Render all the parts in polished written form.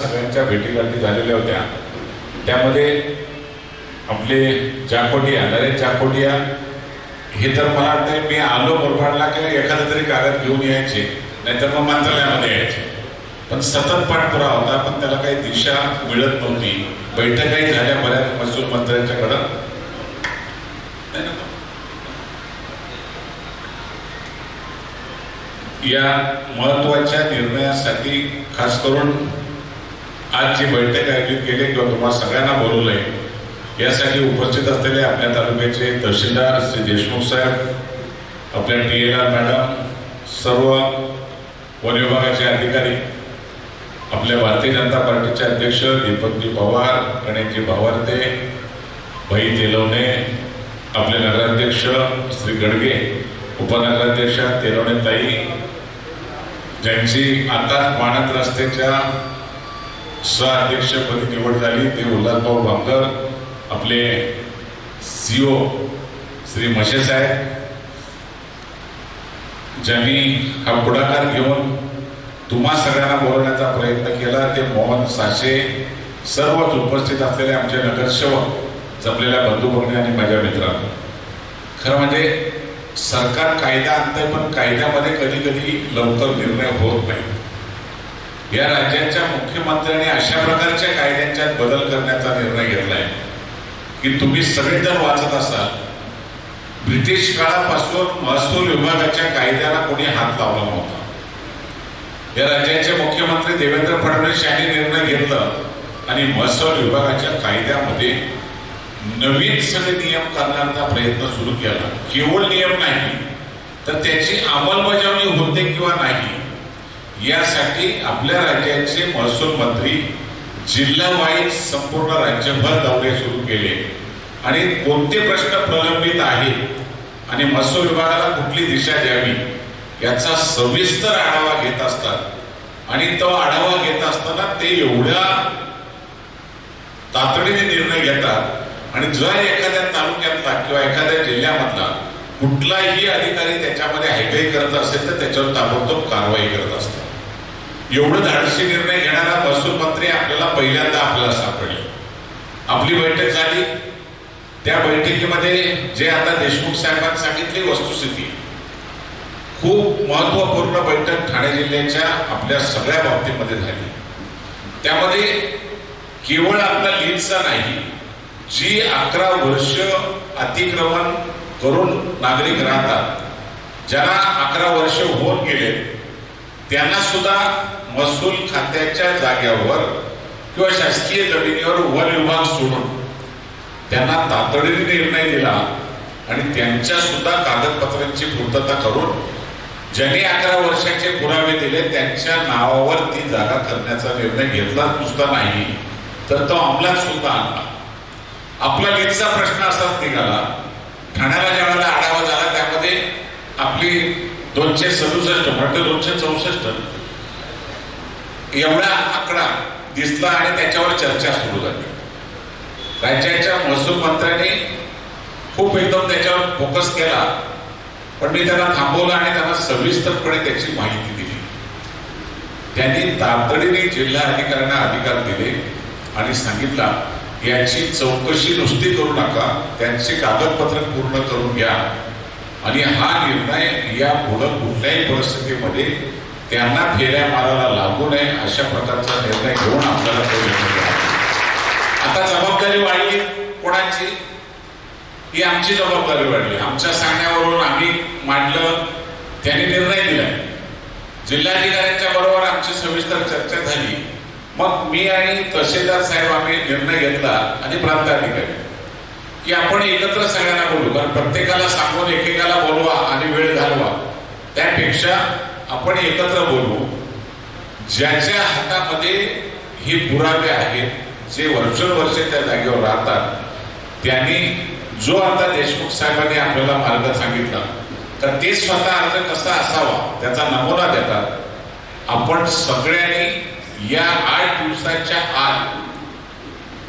सगळ्यांच्या भेटीगाठी झालेल्या होत्या। त्यामध्ये आपले जाकोटिया नरेश जाकोटिया हे तर मला वाटतं मी आलो मुरबाडला की एखादा तरी कागद घेऊन यायचे, नाहीतर मग मंत्रालयामध्ये यायचे, पण सतत पाठपुरावा होता, पण त्याला काही दिशा मिळत नव्हती। बैठकाही झाल्या बऱ्याच महसूल मंत्र्यांच्याकडं, या महत्वाच्या निर्णयासाठी खास करून आज जी बैठक आयोजित केली किंवा तुम्हाला सगळ्यांना बोलवलंय यासाठी उपस्थित असलेले आपल्या तालुक्याचे तहसीलदार श्री देशमुख साहेब, आपल्या TLR मॅडम, सर्व वन विभागाचे अधिकारी, आपल्या भारतीय जनता पार्टीचे अध्यक्ष दीपकजी पवार, गणेशजी भावार्ते, भाई तेलवणे, आपले नगराध्यक्ष श्री गडगे, उपनगराध्यक्ष तेलवणे ताई, ज्यांची आता माणक रस्त्याच्या सहअध्यक्षपदी निवड झाली ते उल्हासभाऊ भामकर, आपले CO श्री मशे साहेब, ज्यांनी हा पुढाकार घेऊन तुम्हा सगळ्यांना बोलवण्याचा प्रयत्न केला ते मोहन साशे, सर्वच उपस्थित असलेले आमचे नगरसेवक, जमलेल्या बंधू भगिनी आणि माझ्या मित्रांनो, खरं म्हणजे सरकार कायदा आणतंय पण कायद्यामध्ये कधी कधी लवकर निर्णय होत नाही। या राज्याच्या मुख्यमंत्र्यांनी अशा प्रकारच्या कायद्यांच्यात बदल करण्याचा निर्णय घेतलाय की तुम्ही सगळेजण वाचत असाल, ब्रिटिश काळापासून महसूल विभागाच्या कायद्याला कोणी हात लावला नव्हता। या राज्याचे मुख्यमंत्री देवेंद्र फडणवीस यांनी निर्णय घेतला आणि महसूल विभागाच्या कायद्यामध्ये नवीन सगळे नियम करण्याचा प्रयत्न सुरू केला। केवळ नियम नाही तर त्याची अंमलबजावणी होते किंवा नाही यासाठी आपल्या राज्याचे महसूल मंत्री जिल्हावाईज संपूर्ण राज्यभर दौरे सुरू केले आणि कोणते प्रश्न प्रलंबित आहेत आणि महसूल विभागाला कुठली दिशा द्यावी याचा सविस्तर आढावा घेत असतात। आणि तो आढावा घेत असताना ते एवढ्या तातडीने निर्णय घेतात आणि जर एखाद्या तालुक्यातला किंवा एखाद्या जिल्ह्यामधला कुठलाही अधिकारी त्याच्यामध्ये हायगाई करत असेल तर त्याच्यावर ताबडतोब कारवाई करत असतात। एवढं धाडसी निर्णय घेणारा महसूल मंत्री आपल्याला पहिल्यांदा आपल्याला सापडले। आपली बैठक झाली, त्या बैठकीमध्ये जे आता देशमुख साहेबांनी सांगितली वस्तुस्थिती, खूप महत्वपूर्ण बैठक ठाणे जिल्ह्याच्या आपल्या सगळ्या बाबतीमध्ये झाली। त्यामध्ये केवळ आपला लीडचा नाही, जी 11 वर्ष अतिक्रमण करून नागरिक राहतात, ज्यांना 11 वर्ष होऊन गेले त्यांना सुद्धा महसूल खात्याच्या जागेवर किंवा शासकीय जमिनीवर वन विभाग सोडून त्यांना तातडीने निर्णय दिला आणि त्यांच्या सुद्धा कागदपत्रांची पूर्तता करून ज्यांनी 11 वर्षाचे पुरावे दिले त्यांच्या नावावर ती जागा करण्याचा निर्णय घेतला नुसता नाही तर तो अंमलात सुद्धा आणला। आपला लीडचा प्रश्न असाच निघाला। ठाण्याला ज्यावेळेला आढावा झाला त्यामध्ये आपली 267 म्हणजे 264 एवढा आकडा दिसला आणि त्याच्यावर चर्चा सुरू झाली। राज्याच्या महसूल मंत्र्यांनी खूप एकदम त्याच्यावर फोकस केला, पण मी त्यांना थांबवलं आणि त्यांना सविस्तरपणे त्याची माहिती दिली। त्यांनी तातडीने जिल्हा अधिकाऱ्यांना अधिकार दिले आणि सांगितलं याची चौकशी नुसती करू नका, त्यांचे कागदपत्र पूर्ण करून घ्या आणि हा निर्णय या पुढे कुठल्याही परिस्थितीमध्ये त्यांना फेऱ्या मारायला लागू नये अशा प्रकारचा निर्णय घेऊन आपल्याला तो निर्णय घ्यावा। आता जबाबदारी वाढली कोणाची? ही आमची जबाबदारी वाढली। आमच्या सांगण्यावरून आम्ही मांडलं, त्यांनी निर्णय दिलाय। जिल्हाधिकाऱ्यांच्या बरोबर आमची सविस्तर चर्चा झाली, मग मी आणि तहसीलदार साहेब आम्ही निर्णय घेतला आणि प्रांताधिकारी की आपण एकत्र सगळ्यांना बोलू, कारण प्रत्येकाला सांगून एकेकाला बोलवा आणि वेळ घालवा त्यापेक्षा आपण एकत्र बोलू। ज्याच्या हातामध्ये हे पुरावे आहेत, जे वर्षोवर्ष त्या जागेवर राहतात, त्यांनी जो आता देशमुख साहेबांनी आपल्याला मार्ग सांगितला तर ते स्वतः अर्ज कसा असावा त्याचा नमुना देतात। आपण सगळ्यांनी या 8 दिवसाच्या आत,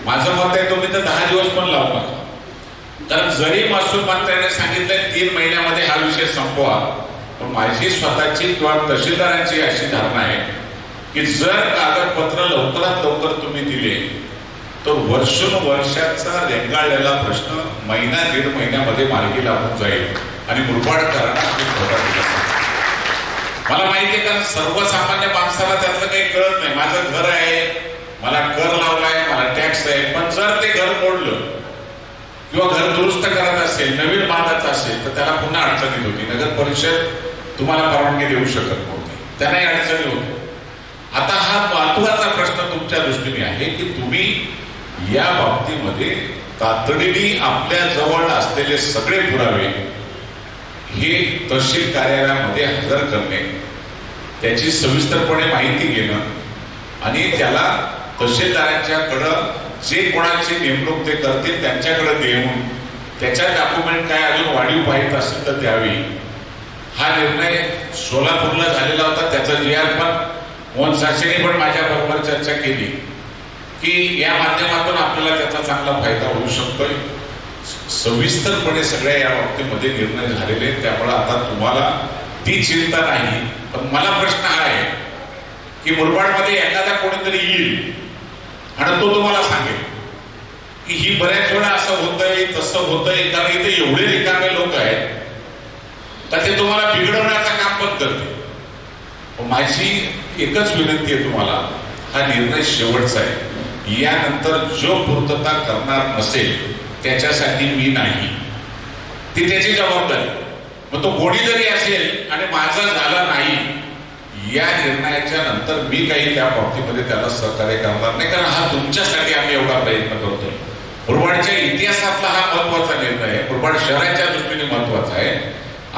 माझं मत आहे तुम्ही तर 10 दिवस पण लावू नका, कारण जरी महसूल मंत्र्यांनी सांगितलंय 3 महिन्यामध्ये हा विषय संपवा, पण माझी स्वतःची किंवा तहसीलदारांची अशी धारणा आहे की जर कागदपत्र लवकरात लवकर तुम्ही दिले तर वर्षानुवर्षाचा रेंगाळलेला प्रश्न महिना दीड महिन्यामध्ये मार्गी लागून जाईल आणि मुरबाडकरांना मला माहिती आहे, कारण सर्वसामान्य माणसाला त्यातलं काही कळत नाही. माझं घर आहे, मला कर लावलाय, मला टॅक्स आहे, पण जर ते घर मोडलं किंवा घर दुरुस्त करायचं असेल, नवीन बांधायचं असेल तर त्याला पुन्हा अडचणीत होती. नगर परिषद तुम्हाला परवानगी देऊ शकत नव्हती, त्यांनाही अडचणी होती. आता हा महत्वाचा प्रश्न तुमच्या दृष्टीने आहे की तुम्ही या बाबतीमध्ये तातडीने आपल्या जवळ असलेले सगळे पुरावे हे तहसील कार्यालयामध्ये हजर करणे, त्याची सविस्तरपणे माहिती घेणं आणि त्याला तहसीलदारांच्याकडं जे कोणाची नेमणूक ते करतील त्यांच्याकडे देऊन त्याच्या डॉक्युमेंट काय अजून वाढीव पाहिजे असेल तर द्यावी. हा निर्णय सोलापूरला झालेला होता. त्याचा GR पण मोहन साक्षेने पण माझ्या बरोबर चर्चा केली की या माध्यमातून आपल्याला त्याचा चांगला फायदा होऊ शकतोय. सविस्तरपणे सगळ्या या बाबतीमध्ये निर्णय झालेले आहेत. त्यामुळे आता तुम्हाला ती चिंता नाही. पण मला प्रश्न हा आहे की मुरबाडमध्ये एखादा कोणीतरी येईल आणि तो तुम्हाला सांगेल की ही बऱ्याच वेळा असं होतंय तसं होतंय, कारण इथे एवढे रिकामे लोक आहेत तर ते तुम्हाला बिघडवण्याचं काम पण करते. माझी एकच विनंती आहे तुम्हाला, हा निर्णय शेवटचा आहे. यानंतर जो पूर्तता करणार नसेल त्याच्यासाठी मी नाही, ती त्याची जबाबदारी. मग तो कोणी जरी असेल आणि माझा झाला नाही, या निर्णयाच्या नंतर मी काही त्या बाबतीमध्ये त्याला सहकार्य करणार नाही, कारण हा तुमच्यासाठी आम्ही एवढा प्रयत्न करतोय. मुरबाडच्या इतिहासातला हा महत्वाचा निर्णय आहे, मुरबाड शहराच्या दृष्टीने महत्वाचा आहे.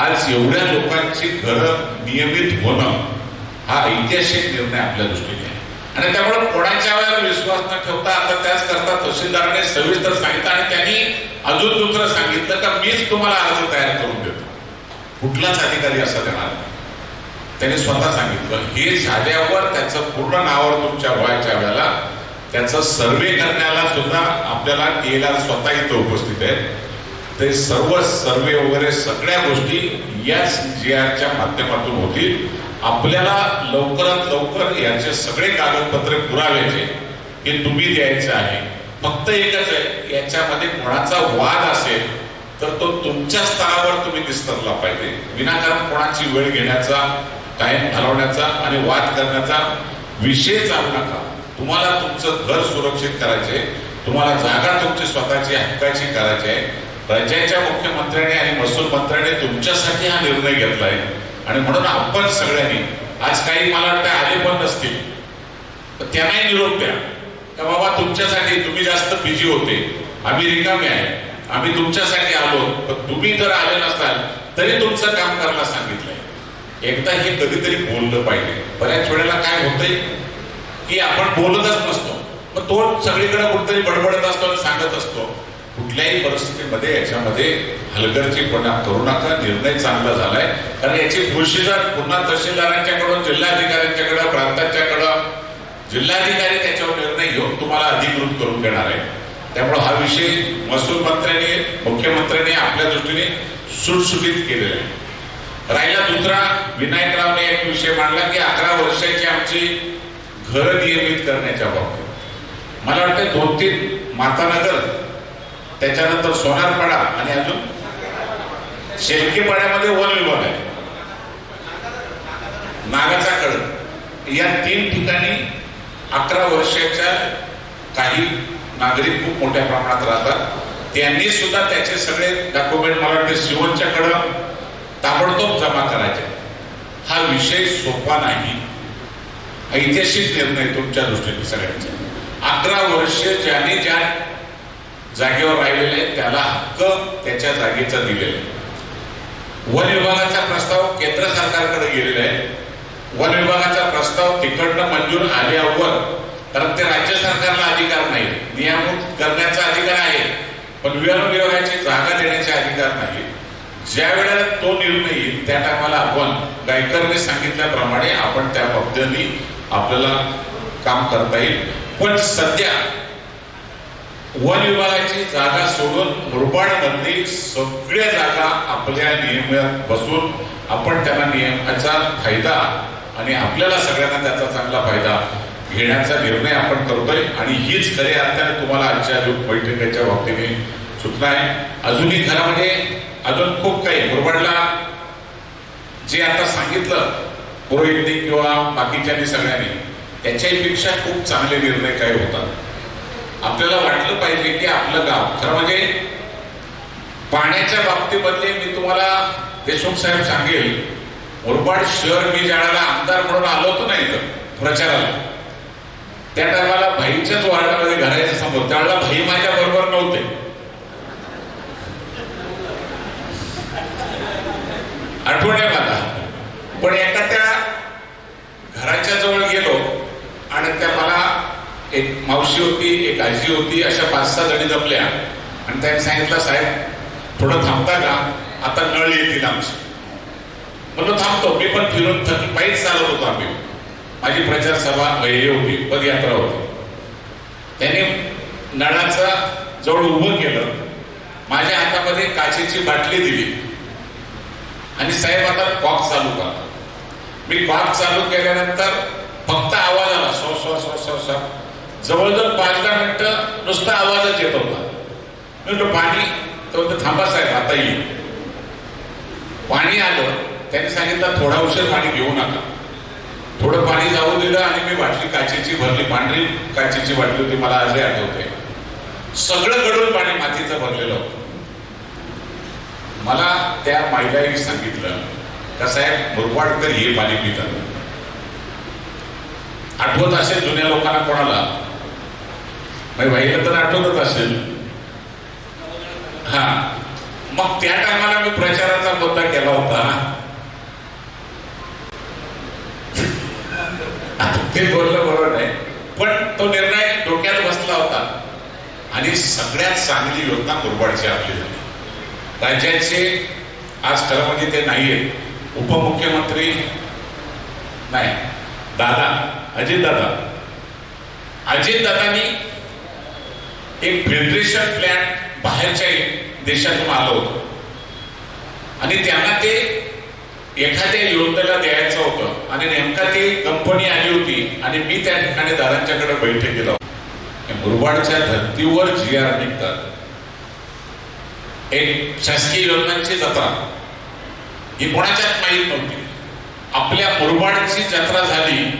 आज एवढ्या लोकांची घरं नियमित होणं हा ऐतिहासिक निर्णय आपल्या दृष्टीने आहे. आणि त्यामुळे कोणाच्यावर विश्वास न ठेवता आता त्याच करता तहसीलदाराने सविस्तर सांगितलं आणि त्यांनी अजून दुसरं सांगितलं का मीच तुम्हाला अर्ज तयार करून देतो. कुठलाच अधिकारी असा देणार नाही, त्यांनी स्वतः सांगितलं. हे झाल्यावर त्याचं पूर्ण नावावर तुमच्या व्हायच्या वेळेला त्याचं सर्वे करण्याला सुद्धा आपल्याला TLR स्वतः इथं उपस्थित आहे. ते सर्व सर्वे वगैरे सगळ्या गोष्टी याच GRच्या माध्यमातून होतील. आपल्याला लवकरात लवकर याचे सगळे कागदपत्रे पुराव्याचे हे तुम्ही द्यायचे आहे. फक्त एकच आहे, याच्यामध्ये कोणाचा वाद असेल तर तो तुमच्या स्तरावर तुम्ही निस्तरला पाहिजे. विनाकारण कोणाची वेळ घेण्याचा, कायम घालवण्याचा आणि वाद करण्याचा विषय चालू नका. तुम्हाला तुमचं घर सुरक्षित करायचे, तुम्हाला जागा तुमची स्वतःची हक्काची करायची आहे. राज्याच्या मुख्यमंत्र्यांनी आणि महसूल मंत्र्यांनी तुमच्यासाठी हा निर्णय घेतलाय आणि म्हणून आपण सगळ्यांनी आज काही मला वाटतं आले पण नसतील तर त्यांनाही निरोप द्या का बाबा तुमच्यासाठी, तुम्ही जास्त बिझी होते, आम्ही रिकामे आहे, आम्ही तुमच्यासाठी आलो, पण तुम्ही जर आले नसाल तरी तुमचं काम करायला सांगितलंय. एकदा हे कधीतरी बोललं पाहिजे. बऱ्याच वेळेला काय होतंय की आपण बोलतच नसतो, मग तो सगळीकडे कुठेतरी बडबडत असतो आणि सांगत असतो. कुठल्याही परिस्थितीमध्ये याच्यामध्ये हलगर्जीपणा करू नका. निर्णय चांगला झालाय, कारण याची प्रोसिजर पुन्हा तहसीलदारांच्याकडून जिल्हाधिकाऱ्यांच्याकडे, प्रांतांच्याकडं, जिल्हाधिकारी त्याच्यावर निर्णय घेऊन तुम्हाला अधिकृत करून देणार आहे. त्यामुळे हा विषय महसूल मंत्र्यांनी, मुख्यमंत्र्यांनी आपल्या दृष्टीने सुटसुटीत केलेला आहे. राहिला दुसरा, विनायकरावने एक विषय मांडला की 11 वर्षाची आमची घर नियमित करण्याच्या बाबतीत मला वाटतं 2-3 मातानगर, त्याच्यानंतर सोनारपाडा आणि अजून शेलकेपाड्यामध्ये वन विभाग आहे, नागाचा कड, या 3 ठिकाणी 11 वर्षाच्या काही नागरिक खूप मोठ्या प्रमाणात राहतात. त्यांनी सुद्धा त्याचे सगळे डॉक्युमेंट मला वाटते शिवणच्याकडं ताबडतोब जमा करायचे. हा विषय सोपा नाही, ऐतिहासिक निर्णय तुमच्या दृष्टीने सगळ्यांचा. 11 वर्ष ज्याने ज्या जागेवर राहिलेले आहे त्याला हक्क त्याच्या जागेचा दिलेला आहे. वन विभागाचा प्रस्ताव केंद्र सरकारकडे गेलेला आहे. वन विभागाचा प्रस्ताव तिकडनं मंजूर आल्यावर, कारण ते राज्य सरकारला अधिकार नाही, नियामक करण्याचा अधिकार आहे पण वन विभागाची जागा देण्याचा अधिकार नाही. ज्या वेळेला तो निर्णय येईल त्या टायमाला आपण गायकरने सांगितल्याप्रमाणे आपण त्या पद्धतीने आपल्याला काम करता येईल. पण सध्या वन विभागाची जागा सोडून मुरबाडमधली सगळ्या जागा आपल्या नियमात बसून आपण त्यांना नियमाचा फायदा आणि आपल्याला सगळ्यांना त्याचा चांगला फायदा घेण्याचा निर्णय आपण करतोय. आणि हीच खऱ्या अर्थाने तुम्हाला आजच्या बैठकीच्या बाबतीने सूचना आहे. अजूनही घरामध्ये अजून खूप काही मुरबाडला जे आता सांगितलं पुरोहितनी किंवा बाकीच्यांनी सगळ्यांनी, त्याच्यापेक्षा खूप चांगले निर्णय काय होतात. आपल्याला वाटलं पाहिजे की आपलं गाव खरं म्हणजे पाण्याच्या बाबतीमध्ये मी तुम्हाला देशमुख साहेब सांगेल, मुरबाड शहर मी ज्यावेळेला आमदार म्हणून आलो होतो ना इथं प्रचाराला, त्या टायमाला भाईच्याच वार्डामध्ये घराच्या समोर, त्यावेळेला भाई माझ्या बरोबर नव्हते. आठवण आहे मला. पण एका त्या घराच्या जवळ गेलो आणि त्या मला एक मावशी होती, एक आजी होती, अशा 5-6 जणी जमल्या आणि त्यांनी सांगितलं, साहेब थोडं थांबता का, आता नळ येतील आमची. म्हणून थांबतो. मी पण फिरून पायीच चालत होतो. आम्ही माझी प्रचार सभा वैली होती, पदयात्रा होती. त्याने नळाचा जवळ उभं केलं, माझ्या हातामध्ये काचेची बाटली दिली आणि साहेब आता कॉक चालू करा. मी कॉक चालू केल्यानंतर फक्त आवाज आला, so so so so so. जवळजवळ 5-10 मिनिटं नुसता आवाजच येत होता. मी पाणी, तो थांबा साहेब आता येईल. पाणी आलं. त्यांनी सांगितलं थोडा उशीर पाणी घेऊ नका. थोडं पाणी जाऊ दिलं आणि मी बाटली काचेची भरली, पांढरी काचेची बाटली होती, मला आजही आठवते. सगळं गडून पाणी मातीचं भरलेलं होतं. मला त्या महिलांनी सांगितलं का साहेब मुरबाडकर हे पाणी पितात. आठवत असेल जुन्या लोकांना, कोणाला भाईला तर आठवतच असेल. हा, मग त्या टायमाला मी प्रचाराचा मुद्दा केला होता. ते बोललं बरोबर नाही, पण तो निर्णय डोक्यात बसला होता. आणि सगळ्यात चांगली योजना मुरबाडची आपली झाली. राज्याचे आज खरं म्हणजे ते नाहीये, उपमुख्यमंत्री नाही, दादा अजितदादांनी एक फिल्ट्रेशन प्लॅन बाहेरच्या देशातून आलं होतं आणि त्यांना ते एखाद्या योजनेला द्यायचं होतं आणि नेमका ती कंपनी आली होती आणि मी त्या ठिकाणी दादांच्याकडे बैठकीला होतो. मुरबाडच्या धर्तीवर GR निघतात. एक शासकीय योजनांची जत्रा ही कोणाच्याच माहीत नव्हती. आपल्या मुरबाडची जत्रा झाली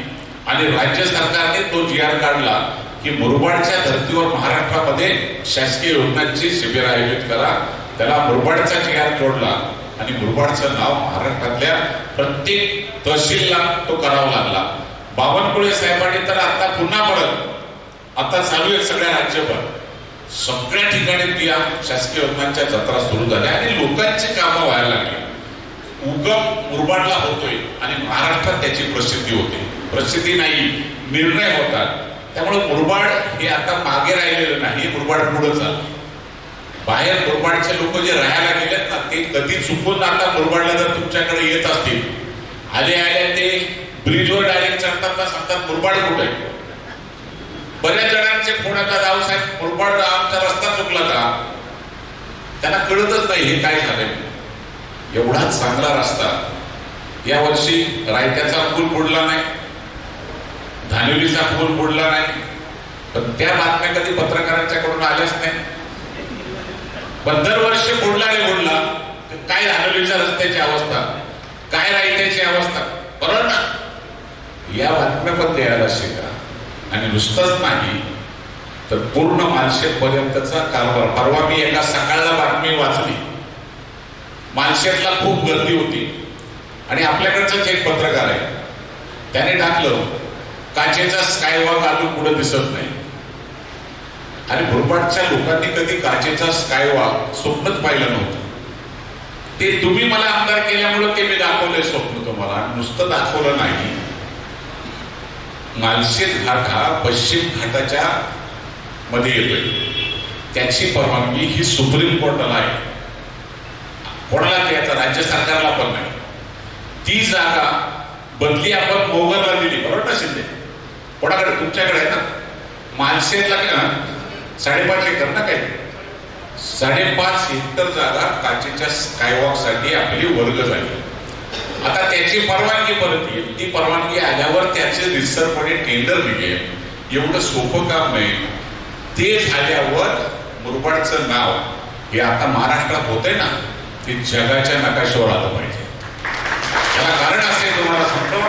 आणि राज्य सरकारने तो GR काढला की मुरबाडच्या धर्तीवर महाराष्ट्रामध्ये शासकीय योजनांची शिबिर आयोजित करा. त्याला मुरबाडचा GR जोडला आणि मुरबाडचं नाव महाराष्ट्रातल्या प्रत्येक तहसीलला तो करावा लागला. बावनकुळे साहेबांनी तर आता पुन्हा परत आता चालू आहे सगळ्या राज्यभर सगळ्या ठिकाणी त्या शासकीय योजनांच्या जत्रा सुरू झाल्या आणि लोकांची कामं व्हायला लागली. उगम मुरबाडला होतोय आणि महाराष्ट्रात त्याची प्रसिद्धी होते. प्रसिद्धी नाही, निर्णय होतात. त्यामुळे मुरबाड हे आता मागे राहिलेलं नाही, मुरबाड पुढे चाललं. बाहेर मुरबाडचे लोक जे राहायला गेलेत ना, ते कधी चुकून आता मुरबाडला जर तुमच्याकडे येत असतील, आले ते ब्रिजवर डायरेक्ट चढतात ना, सांगतात मुरबाड कुठे. बऱ्याच जणांचे फोन येतात, रावसाहेब मुरबाड आमचा रस्ता चुकला का. त्यांना कळतच नाही हे काय झालंय. एवढा चांगला रस्ता यावर्षी रायत्याचा पूल बुडला नाही, धानिवलीचा पूल बुडला नाही, पण त्या बातम्या कधी पत्रकारांच्याकडून आल्याच नाही. पण दरवर्षी बुडला काय धानिवलीच्या रस्त्याची अवस्था, काय रायत्याची अवस्था, बरोबर ना. या बातम्या पण द्यायला शिका. आणि नुसतंच नाही तर पूर्ण मालशेतपर्यंतचा कारभार. परवा मी एका सकाळला बातमी वाचली, मालशेतला खूप गर्दी होती आणि आपल्याकडचंच एक पत्रकार आहे, त्याने टाकलं काचेचा स्कायवॉक अजून पुढे दिसत नाही. आणि मुरबाडच्या लोकांनी कधी काचेचा स्कायवॉक स्वप्नच पाहिलं नव्हतं. ते तुम्ही मला आमदार केल्यामुळे ते मी दाखवले स्वप्न तुम्हाला. आणि नुसतं दाखवलं नाही, मालशेत घाट हा पश्चिम घाटाच्या मध्ये येतोय, त्याची परवानगी ही सुप्रीम कोर्टाला आहे. कोणाला द्यायचं, राज्य सरकारला पण नाही. ती जागा बदली आपण मोगलला दिली, बरोबर ना शिंदे. कोणाकडे, तुमच्याकडे आहे ना. मालशेतला 5.5 एकर ना, काही 5.5 हेक्टर जागा काचेच्या स्कायवॉक साठी आपली वर्ग झाली. आता त्याची परवानगी परत येईल, ती परवानगी आल्यावर त्याचे रितसरपणे टेंडर निघेल. एवढं सोपं काम नाही. ते झाल्यावर मुरबाडचं नाव हे आता महाराष्ट्रात होतंय ना, ते जगाच्या नकाशावर आलं पाहिजे. त्याला कारण असे तुम्हाला सांगतो,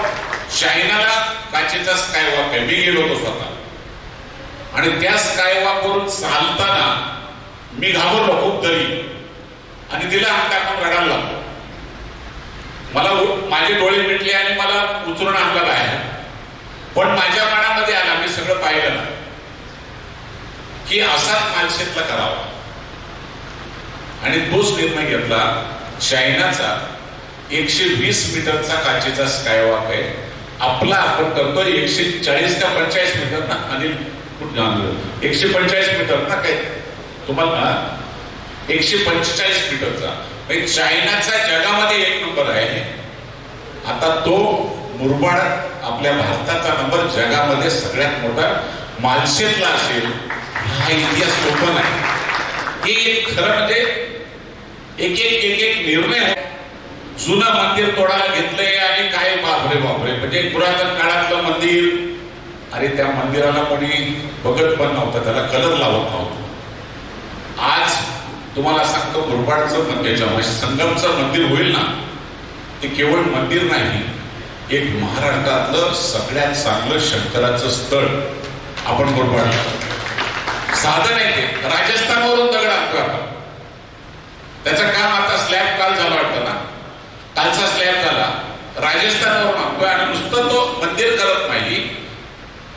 चायनाला काचेचा स्कायवॉक आहे, मी गेलो होतो स्वतः, आणि त्या स्कायवॉकवरून चालताना मी घाबरलो खूप तरी, आणि तिला हात टाकून रडायला लागलो. मला माझे डोळे मिटले आणि मला उचलून आणलं बाहेर. पण माझ्या मनामध्ये आला, मी सगळं पाहिलं ना, की असाच मालशेतला करावा. आणि तोच निर्णय घेतला. चायनाचा 120 मीटरचा काचेचा स्कायवॉक आहे, आपला आपण करतोय 140 का 45 मीटर ना अनिल, कुठं जाणलं 145 मीटर ना, काय तुम्हाला 145 मीटरचा. चायनाचा जगामध्ये 1 नंबर आहे. आता तो मुरबाड आपल्या भारताचा नंबर जगामध्ये सगळ्यात मोठा मालशेतला असेल, हा इतिहास सोपा नाही. हे खरं म्हणजे एक एक निर्णय. जुनं मंदिर तोडायला घेतलंय आणि काय बापरे बापरे, म्हणजे पुरातन काळातलं मंदिर, अरे त्या मंदिराला कोणी बघत पण नव्हतं, त्याला कलर लावत नव्हतं. आज तुम्हाला सांगतो, मुरबाडचं मंदिर जेव्हा संगमचं मंदिर होईल ना, ते केवळ मंदिर नाही, एक महाराष्ट्रातलं सगळ्यात चांगलं शंकराचं स्थळ आपण मुरबाडला. साधन आहे ते, राजस्थानवरून दगड आणतो आपण. त्याचं काम आता स्लॅब काल झालं वाटतं ना, कालचा स्लॅब झाला, राजस्थानवरून आणतोय. आणि नुसतं तो मंदिर करत नाही,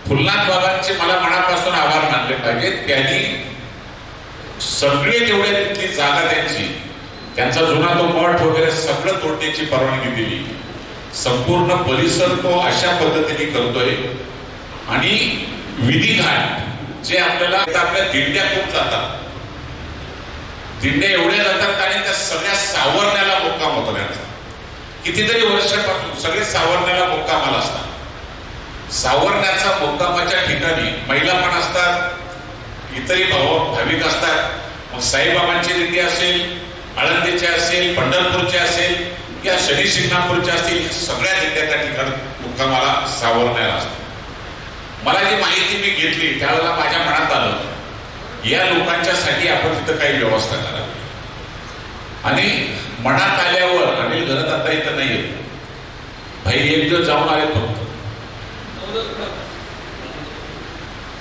फुलनाथ बाबांचे मला मनापासून आभार मानले पाहिजे. त्यांनी सगळे जेवढे तिथली जागा त्यांची, त्यांचा जुना तो मठ वगैरे सगळं तोडण्याची परवानगी दिली. संपूर्ण परिसर तो अशा पद्धतीने करतोय. आणि विधिघाट जे आपल्याला आपल्या दिंड्या खूप जातात, दिंड्या एवढ्या जातात आणि त्या सगळ्या सावरण्याला मुक्काम होतो त्यांचा. कितीतरी वर्षापासून सगळे सावरण्याला मुक्कामाला असतात. सावरण्याचा मुक्कामाच्या ठिकाणी महिला पण असतात, इतरही भाविक असतात. मग साईबाबांची दिंडी असेल, आळंदीचे असेल, पंढरपूरचे असेल, या शनी शिंगणापूरच्या असतील, सगळ्या दिंड्या त्या ठिकाणी मुक्कामाला सावरण्याला असतात. मला जी माहिती मी घेतली त्यावेळेला माझ्या मनात आलं, या लोकांच्यासाठी आपण तिथं काही व्यवस्था करावी. आणि मनात आल्यावर अनिल घरात आता इथं नाहीये, भाई एक दिवस जाऊन आले फक्त,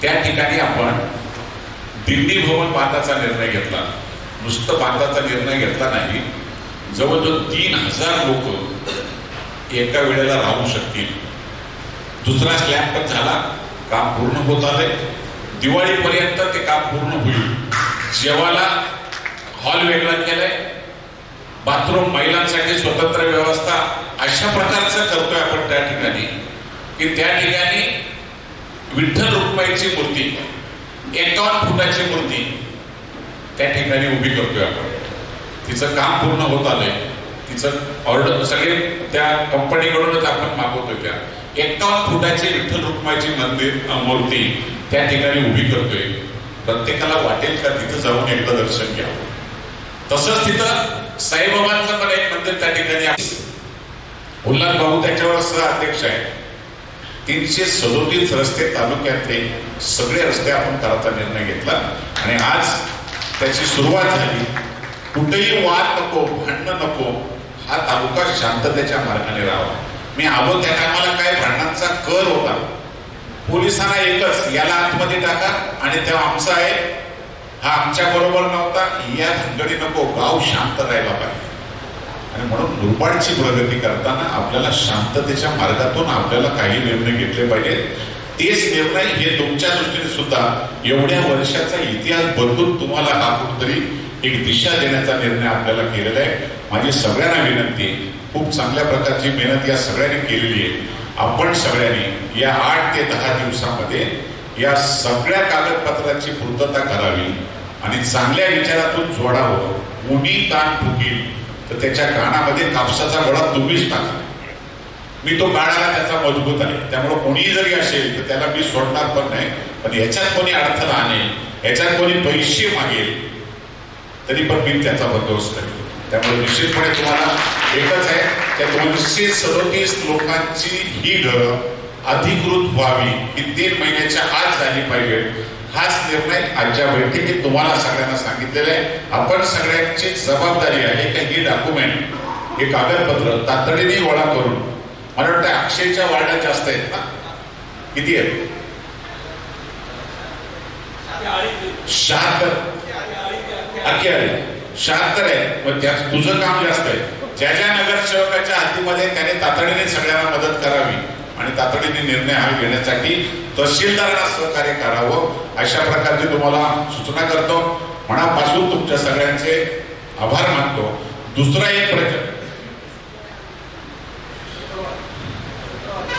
त्या ठिकाणी आपण दिंडी भवन बांधाचा निर्णय घेतला. नुसतं बांधाचा निर्णय घेतला नाही, जवळजवळ 3000 लोक एका वेळेला राहू शकतील. दुसरा स्लॅब पण झाला, काम पूर्ण होत आलंय. दिवाळीपर्यंत ते काम पूर्ण होईल. जेवायला हॉल वेगळा केलाय, बाथरूम महिलांसाठी स्वतंत्र व्यवस्था, अशा प्रकारचं करतोय आपण त्या ठिकाणी, की त्या ठिकाणी विठ्ठल रुक्माईची मूर्ती 51 फुटाची मूर्ती त्या ठिकाणी उभी करतोय आपण. तिचं काम पूर्ण होत आलंय. तिचं ऑर्डर सगळे त्या कंपनीकडूनच आपण मागवतोय. त्या 51 फुटाची विठ्ठल रुक्माईची मूर्ती त्या ठिकाणी उभी करतोय. प्रत्येकाला वाटेल का तिथं जाऊन एकदा दर्शन घ्यावं. तसंच तिथं साईबाबांचं पण एक मंदिर त्या ठिकाणी आहे. उल्हास भाऊ त्याच्यावर सह अध्यक्ष आहे. 337 रस्ते तालुक्यातले सगळे रस्ते आपण करायचा निर्णय घेतला आणि आज त्याची सुरुवात झाली. कुठेही वाद नको, भांडणं नको, हा तालुका शांततेच्या मार्गाने राहावा. मी आलो त्या टायमाला काय भांडणांचा कर होता. पोलिसांना एकच, याला आतमध्ये टाका आणि तेव्हा आमचा आहे, हा आमच्या बरोबर नव्हता, या भानगडी नको, गाव शांत राहायला पाहिजे. आणि म्हणून मुरबाडची प्रगती करताना आपल्याला शांततेच्या मार्गातून आपल्याला काही निर्णय घेतले पाहिजेत. तेच निर्णय हे तुमच्या दृष्टीने सुद्धा एवढ्या वर्षाचा इतिहास बदलून तुम्हाला हा कुठेतरी एक दिशा देण्याचा निर्णय आपल्याला केलेला आहे. माझी सगळ्यांना विनंती, खूप चांगल्या प्रकारची मेहनत या सगळ्यांनी केलेली आहे. आपण सगळ्यांनी या 8 ते 10 दिवसामध्ये या सगळ्या कागदपत्राची पूर्तता करावी आणि चांगल्या विचारातून जोडावं. कोणी ताण फुकील तर त्याच्या कानामध्ये कापसाचा गळा तुम्हीच टाका. मी तो काढायला त्याचा मजबूत आहे, त्यामुळे कोणीही जरी असेल तर त्याला मी सोडणार पण नाही. पण ह्याच्यात कोणी अडथळा आणेल, ह्याच्यात कोणी पैसे मागेल तरी पण मी त्याचा बंदोबस्त करेल. त्यामुळे निश्चितपणे तुम्हाला एकच आहे, त्या 237 लोकांची ही घरं अधिकृत व्हावी, ही 3 महिन्याच्या आत झाली पाहिजे. हाच निर्णय आजच्या बैठकीत तुम्हाला सगळ्यांना सांगितलेला आहे. आपण सगळ्यांची जबाबदारी आहे की ही डॉक्युमेंट, हे कागदपत्र तातडीने गोळा करून, मला वाटतं अक्षयच्या वार्डात जास्त आहेत ना, किती आहेत? 76 आहे. मग त्या तुझं काम जास्त आहे. ज्या ज्या नगरसेवकाच्या हद्दीमध्ये त्याने तातडीने सगळ्यांना मदत करावी आणि तातडीने निर्णय हा घेण्यासाठी तहसीलदारांना सहकार्य करावं, अशा प्रकारची तुम्हाला सूचना करतो. मनापासून तुमच्या सगळ्यांचे आभार मानतो. दुसरा एक प्रश्न,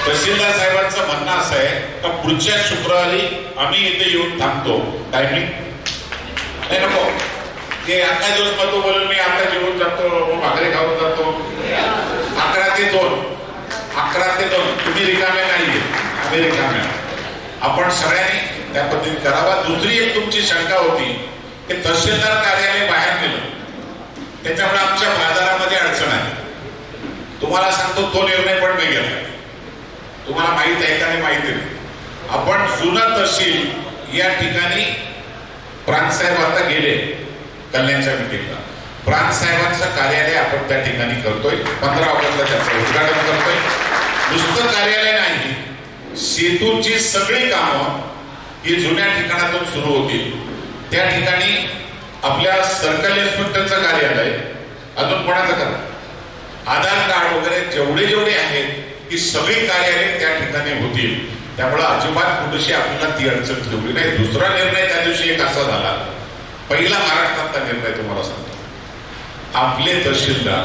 तहसीलदार साहेबांचं म्हणणं असं आहे का पुढच्या शुक्रवारी आम्ही इथे येऊन थांबतो. टायमिंग नाही नको, ते 11 दिवस मग बोलून मी आता जेवून जातो, भाकरी खाऊन जातो. 11 ते 2 तुम्ही रिकामे नाहीये, आम्ही रिकामे. आपण सगळ्यांनी त्या पद्धतीने करावा. दुसरी एक तुमची शंका होती की तहसीलदार कार्यालय बाहेर नेलं, त्याच्यामुळे आमच्या बाजारामध्ये अडचण आहे. तुम्हाला सांगतो तो निर्णय पण मी घेतला. तुम्हाला माहित आहे का नाही माहिती नाही. आपण जुनं तहसील या ठिकाणी प्रांतसाहेब आता गेले कल्याणच्या मिटिंगला. प्रांतसाहेबांचं कार्यालय आपण त्या ठिकाणी करतोय. 15 ऑगस्टला त्याचं उद्घाटन करतोय. नुसतं कार्यालय नाही, सेतूची सगळी कामं ही जुन्या ठिकाणातून सुरू होतील. त्या ठिकाणी आपल्या सर्कल इन्स्पेक्टरचं कार्यालय, अजून कोणाचं करा, आधार कार्ड वगैरे जेवढे आहेत ही सगळी कार्यालय त्या ठिकाणी होतील. त्यामुळे अजिबात कुठेशी आपल्याला ती अडचण ठेवली नाही. दुसरा निर्णय त्या दिवशी एक असा झाला, पहिला महाराष्ट्रातला निर्णय तुम्हाला सांगतो, आपले तहसीलदार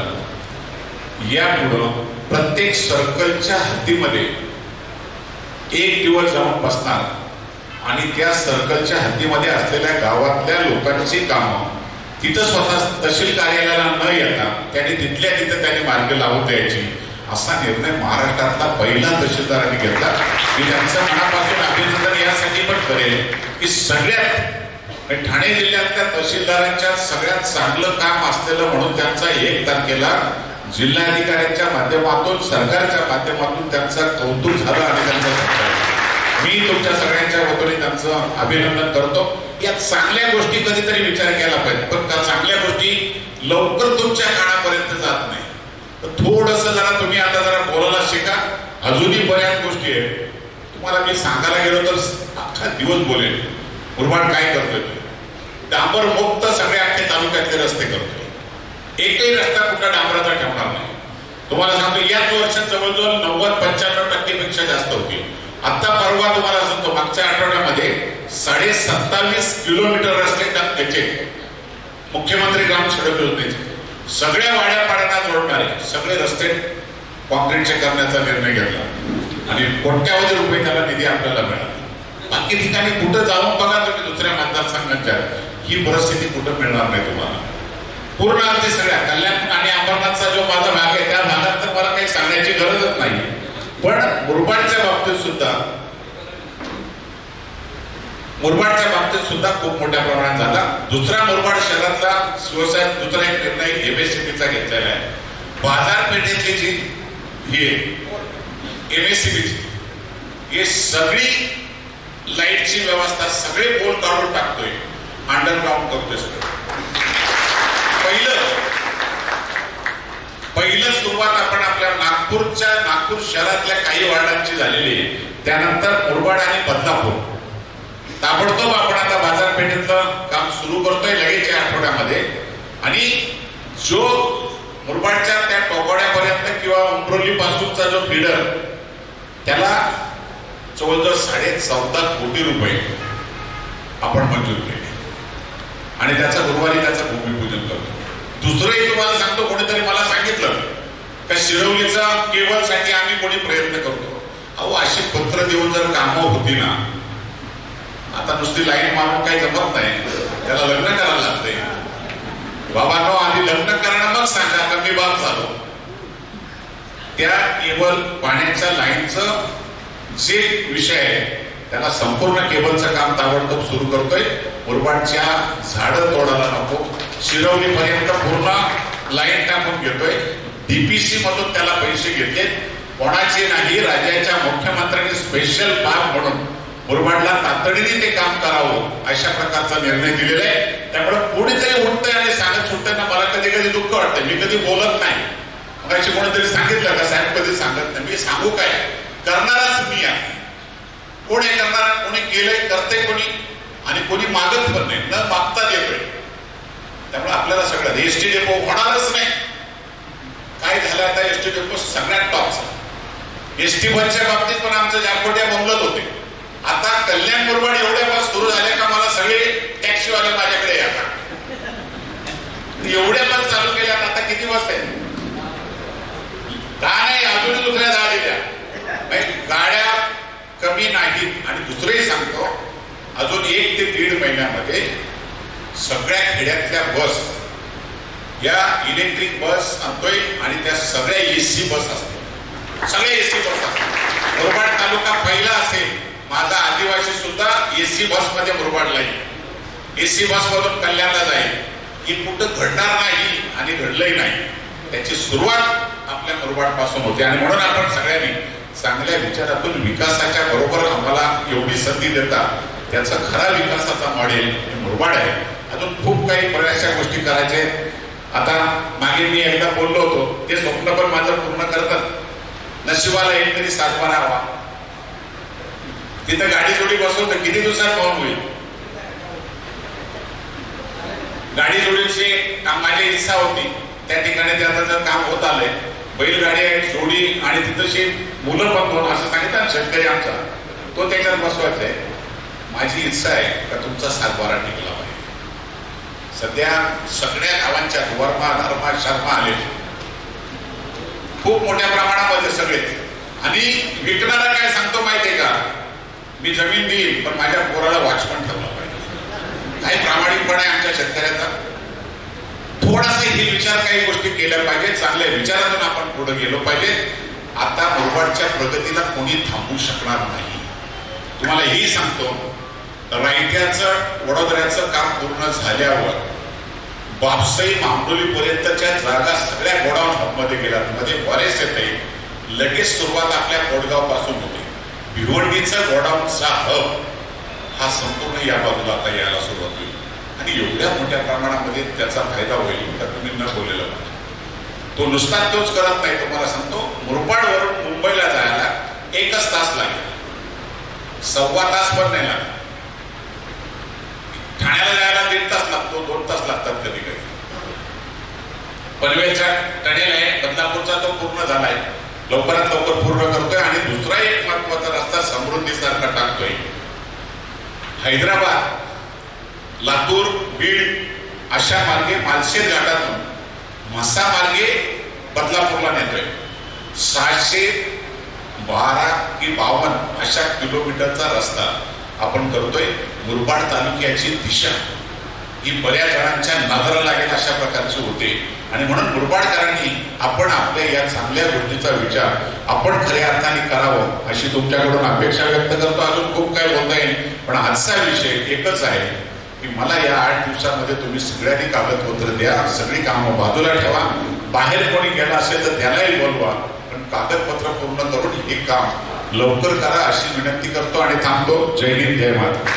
यापुढं प्रत्येक सर्कलच्या हद्दीमध्ये एक दिवस जाऊन बसणार आणि त्या सर्कलच्या हद्दीमध्ये असलेल्या गावातल्या लोकांची कामं तिथं स्वतः तहसील कार्यालयाला न येता त्यांनी तिथल्या तिथं त्यांनी मार्ग लावून द्यायची, असा निर्णय महाराष्ट्रातला पहिला तहसीलदारांनी घेतला. मी त्यांचं मनापासून अभिनंदन यासाठी पण करेल की सगळ्यात ठाणे जिल्ह्यातल्या तहसीलदारांच्या सगळ्यात चांगलं काम असलेलं म्हणून त्यांचा 1 तारखेला जिल्हाधिकाऱ्यांच्या माध्यमातून, सरकारच्या माध्यमातून त्यांचं कौतुक झालं आणि त्यांचं सत्कार. मी तुमच्या सगळ्यांच्या वतीने त्यांचं अभिनंदन करतो. या चांगल्या गोष्टी कधीतरी विचार केला पाहिजे, पण त्या चांगल्या गोष्टी लवकर तुमच्या कानापर्यंत जात नाही. थोडस जरा तुम्ही आता जरा बोलायला शिका. अजूनही बऱ्याच गोष्टी आहेत. तुम्हाला मी सांगायला गेलो तर अख्खा दिवस बोलेल. मुरबाड काय करतोय, डांबर मुक्त सगळे अख्खे तालुक्यातले रस्ते करतोय. एकही रस्ता कुठला डांबराचा ठेवणार नाही. तुम्हाला सांगतो याच वर्षात जवळजवळ 90-95% पेक्षा जास्त होती. आता परवा तुम्हाला सांगतो मागच्या आठवड्यामध्ये 27.5 किलोमीटर रस्ते त्याचे मुख्यमंत्री ग्राम सडक योजनेचे सगळ्या वाड्यापाड्यांना जोडणारे सगळे रस्ते कॉन्क्रीटचे करण्याचा निर्णय घेतला आणि कोट्यावधी रुपये त्याला निधी आपल्याला मिळाला. बाकी ठिकाणी कुठं जाऊन बघा तुम्ही दुसऱ्या मतदारसंघांच्या, ही परिस्थिती कुठं मिळणार नाही तुम्हाला. पूर्ण अगदी सगळ्या कल्याण आणि अंबरनाथचा जो माझा भाग आहे त्या भागात तर मला काही सांगायची गरजच नाही. पण मुरबाडच्या बाबतीत सुद्धा खूप मोठ्या प्रमाणात झाला. दुसरा मुरबाड शहरातला शिवसाहेब दुसरा एक निर्णय एमएससीबीचा घेतलेला आहे. बाजारपेठेतली जी ही एमएससीबीची हे सगळी लाईटची व्यवस्था सगळे पोल काढून टाकतोय, अंडरग्राऊंड करतोय सगळं. पहिलं सुरुवात आपण आपल्या नागपूर शहरातल्या काही वार्डांची झालेली आहे. त्यानंतर मुरबाड आणि बदलापूर ताबडतोब आपण आता बाजारपेठेतलं काम सुरू करतोय लगेच या आठवड्यामध्ये. आणि जो मुरबाडच्या त्या टोकोड्यापर्यंत किंवा उमरोली पासूनचा जो फीडर त्याला जवळजवळ 14.5 कोटी रुपये आपण मंजूर केले आणि त्याचा गुरुवारी त्याचं भूमिपूजन करतो. दुसरंही तुम्हाला सांगतो, कोणीतरी मला सांगितलं का शिरवलीचा केबलसाठी आम्ही कोणी प्रयत्न करतो. अहो अशी पत्र देऊन जर कामं होती ना, आता नुसती लाईन मारून काही जमत नाही, त्याला लग्न करायला लागतंय. बाबांनो आधी लग्न करणं मग सांगा का मी बाप झालो. त्या केबल पाण्याच्या लाईनचं जे विषय आहे त्याला संपूर्ण केबलचं काम ताबडतोब सुरू करतोय. मुरबाडच्या झाडं तोडायला नको, शिरवलीपर्यंत पूर्ण लाईन टाकून घेतोय. डीपीसी मधून त्याला पैसे घेतले, कोणाचे नाही. राज्याच्या मुख्यमंत्र्यांनी स्पेशल बाब म्हणून मुरबाडला तातडीने ते काम करावं अशा प्रकारचा निर्णय दिलेला आहे. त्यामुळे कोणीतरी उठतंय आणि सांगत सुटताना मला कधी कधी दुःख वाटतं. मी कधी बोलत नाही. मग अशी कोणीतरी सांगितलं का साहेब कधी सांगत नाही. मी सांगू काय, करणारच मी आहे. कोण हे करणार, कोणी केलंय, करते कोणी, आणि कोणी मागत पण नाही, न मागता देतोय. त्यामुळे आपल्याला सगळं एसटी डेपो होणारच नाही. काय झालं आता, एसटी डेपो सगळ्यात टॉपचा. एसटी बसच्या बाबतीत पण आमचं जारखोट्या बोंबलत होते. आता कल्याण मुरबाड एवढ्या बस सुरू झाल्या का मला सगळे टॅक्सीवाले माझ्याकडे येतात. एवढ्या बस चालू केल्यात, आता किती बस आहेत? का नाही, अजून दुसऱ्या 10 दिल्या. गाड्या कमी नाहीत. आणि दुसरंही सांगतो, अजून 1 ते 1.5 महिन्यामध्ये सगळ्या खेड्यातल्या बस या इलेक्ट्रिक बस आणतोय आणि त्या सगळ्या एसी बस असतील. सगळ्या एसी बस असतील. मुरबाड तालुका पहिला असेल. माझा आदिवासी सुद्धा एसी बस मध्ये मुरबाडला येईल, एसी बस मधून कल्याणला जाईल. ही कुठं घडणार नाही आणि घडलंही नाही. त्याची सुरुवात आपल्या मुरबाड पासून होते. आणि म्हणून आपण सगळ्यांनी चांगल्या विचारातून विकासाच्या बरोबर आम्हाला एवढी संधी देतात, त्याचा खरा विकासाचा मॉडेल मुरबाड आहे. अजून खूप काही बऱ्याचशा गोष्टी करायच्या आहेत. आता मागे मी एकदा बोललो होतो, ते स्वप्न पण माझं पूर्ण करतात. नशिबाला एक तरी सातबारा हवा. तिथं गाडी जोडी बसवतो, किती दिवसात पाहून होईल. गाडी जोडीची माझी इच्छा होती, त्या ठिकाणी त्याचं काम होत आलंय. बैलगाडी आहे, जोडी, आणि तिथंशी मुलं पण 2 असं सांगितलं शेतकरी आमचा, तो त्याच्यात बसवायचा आहे. माझी इच्छा आहे का तुमचा सातबारा टिकला पाहिजे. सध्या सगळ्या गावांच्या वर्मा, धर्मा, शर्मा आले खूप मोठ्या प्रमाणामध्ये सगळे. आणि विकणारा काय सांगतो माहितीये का, मी जमीन देईल पण माझ्या पोराला वॉचमन ठेवला पाहिजे. काही प्रामाणिकपणा आहे आमच्या शेतकऱ्याचा. थोडासा हे विचार, काही गोष्टी केल्या पाहिजे. चांगल्या विचारातून आपण पुढे गेलो पाहिजे. आता मुरबाडच्या प्रगतीला कोणी थांबवू शकणार नाही. तुम्हाला हेही सांगतो, रायट्याचं वडोदऱ्याचं काम पूर्ण झाल्यावर बापसाई मांडोली पर्यंतच्या जागा सगळ्या गोडाऊन हबमध्ये गेल्या. मध्ये बरेच येते. लगेच सुरुवात आपल्या कोडगाव पासून होते. भिवंडीचं गोडाऊनचा हब हा संपूर्ण या बाजूला आता यायला सुरुवात होईल. आणि एवढ्या मोठ्या प्रमाणामध्ये त्याचा फायदा होईल तर तुम्ही न बोललेलं पाहिजे. तो नुसता तोच करत नाही. तुम्हाला सांगतो, मुरबाडवरून मुंबईला जायला 1च तास लागेल, 1.25 तास पण नाही लागत. ठाण्याला जायला 1.5 तास लागतो, 2 तास लागतात कधी कधी. पनवेलचा टनेल आहे, बदलापूरचा तो पूर्ण झालाय, लवकरात लवकर पूर्ण करतोय. आणि दुसरा एक महत्वाचा रस्ता समृद्धीसारखा टाकतोय. हैदराबाद, लातूर, बीड अशा मार्गे मालशेज घाटातून म्हसा मार्गे बदलापूरला नेतोय. 612 की 52 अशा किलोमीटरचा रस्ता आपण करतोय. मुरबाड तालुक्याची दिशा ही बऱ्याच जणांच्या नजरा लागेल अशा प्रकारची होते. आणि म्हणून मुरबाडकरांनी आपण आपल्या या चांगल्या गोष्टीचा विचार आपण खऱ्या अर्थाने करावं अशी तुमच्याकडून अपेक्षा व्यक्त करतो. अजून खूप काय बोलता येईल, पण आजचा विषय एकच आहे की मला या 8 दिवसामध्ये तुम्ही सगळ्यांनी कागदपत्र द्या. सगळी कामं बाजूला ठेवा. बाहेर कोणी गेला असेल तर त्यालाही बोलवा, पण कागदपत्र पूर्ण करून हे काम लवकर करा अशी विनंती करतो आणि थांबतो. जय हिंद, जय महाराष्ट्र.